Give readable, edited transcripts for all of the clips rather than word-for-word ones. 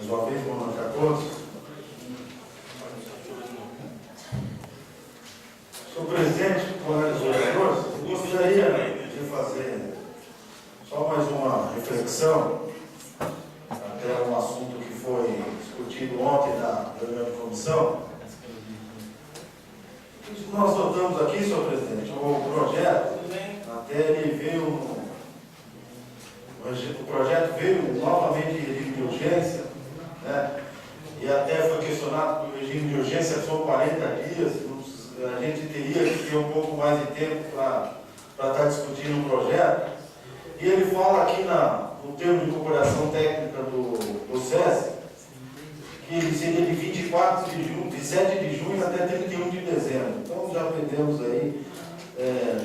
uma vez, boa noite a todos. Senhor presidente, colegas vereadores, eu gostaria de fazer só mais uma reflexão, até um assunto que foi discutido ontem na reunião de comissão. Nós notamos aqui, senhor presidente, o projeto, até ele veio, o projeto veio novamente em regime de urgência, né? E até foi questionado que o regime de urgência são 40 dias, a gente teria que ter um pouco mais de tempo para estar discutindo o projeto. E ele fala aqui no termo de incorporação técnica do SESC, que ele seria de 24 de junho, de 7 de junho até 31 de dezembro. Então já aprendemos aí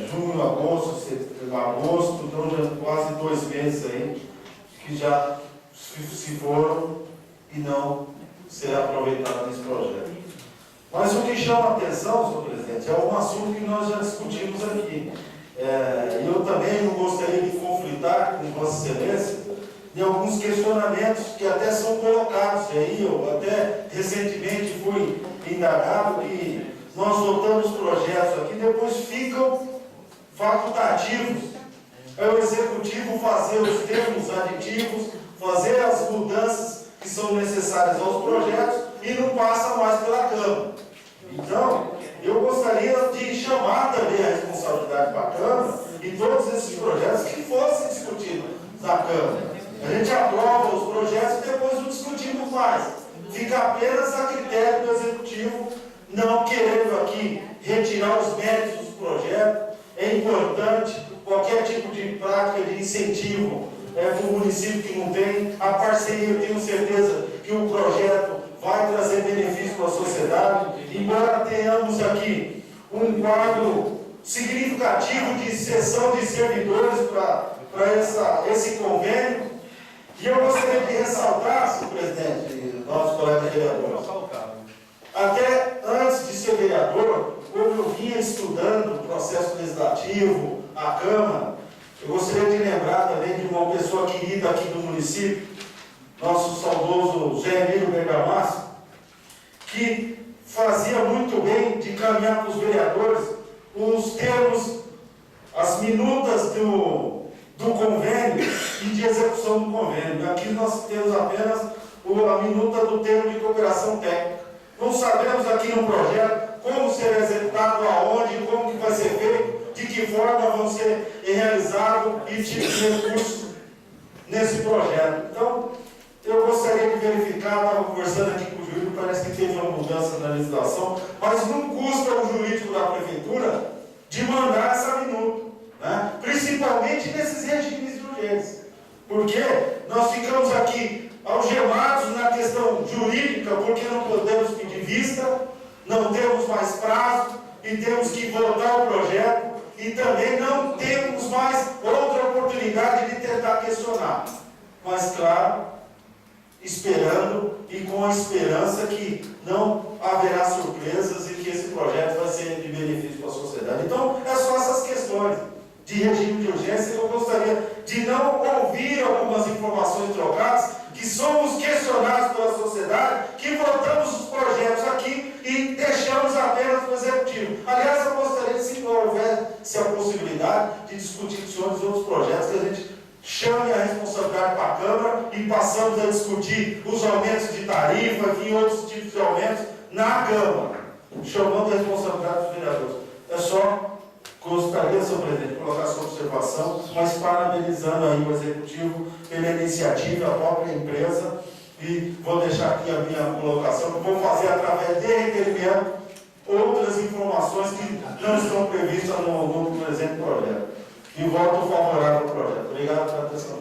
junho, agosto, então já quase 2 meses aí, que já se foram e não será aproveitado nesse projeto. Mas o que chama a atenção, senhor presidente, é um assunto que nós já discutimos aqui. Eu também não gostaria de conflitar com Vossa Excelência em alguns questionamentos que até são colocados aí. Eu até recentemente fui indagado que nós votamos projetos aqui, depois ficam facultativos. É o Executivo fazer os termos aditivos, fazer as mudanças que são necessárias aos projetos e não passa mais pela Câmara. Então, eu gostaria de chamar também a responsabilidade para a Câmara e todos esses projetos que fossem discutidos na Câmara. A gente aprova os projetos e depois não discutimos mais. Fica apenas a critério do Executivo, não querendo aqui retirar os méritos do projeto. É importante qualquer tipo de prática de incentivo para o município que não tem. A parceria, eu tenho certeza que o projeto vai trazer benefício para a sociedade, embora tenhamos aqui um quadro significativo de cessão de servidores para esse convênio. E eu gostaria de ressaltar, senhor presidente, nosso colega vereador, até antes de ser vereador, como eu vinha estudando o processo legislativo, a Câmara, eu gostaria de lembrar também de uma pessoa querida aqui do município, nosso saudoso Zé Emílio Bergamasco, que fazia muito bem de caminhar para os vereadores os termos, as minutas do convênio e de execução do convênio. Aqui nós temos apenas a minuta do termo de cooperação técnica. Não sabemos aqui no projeto como será executado, aonde, como que vai ser feito, de que forma vão ser realizados e tipo de recursos nesse projeto. Então, eu gostaria de verificar, estava conversando aqui com o jurídico, parece que teve uma mudança na legislação, mas não custa o jurídico da prefeitura de mandar essa minuta, né? Principalmente nesses regimes de urgência, porque nós ficamos aqui algemados na questão jurídica, porque não podemos pedir vista, não temos mais prazo e temos que votar o projeto e também não temos mais outra oportunidade de tentar questionar. Mas, claro, esperando e com a esperança que não haverá surpresas e que esse projeto vai ser de benefício para a sociedade. Então, é só essas questões de regime de urgência que eu gostaria de não ouvir algumas informações trocadas, que somos questionados pela sociedade, que votamos os projetos aqui e deixamos apenas para o Executivo. Aliás, eu gostaria de, se houvesse a possibilidade de discutir com os senhores outros projetos, que a gente chame a responsabilidade para a Câmara e passamos a discutir os aumentos de tarifa e outros tipos de aumentos na Câmara, chamando a responsabilidade dos vereadores. É só gostaria, senhor presidente, de colocar sua observação, mas parabenizando aí o Executivo pela iniciativa, a própria empresa, e vou deixar aqui a minha colocação, que vou fazer através de requerimento outras informações que não estão previstas no presente projeto. E voto favorável ao projeto. Obrigado pela atenção.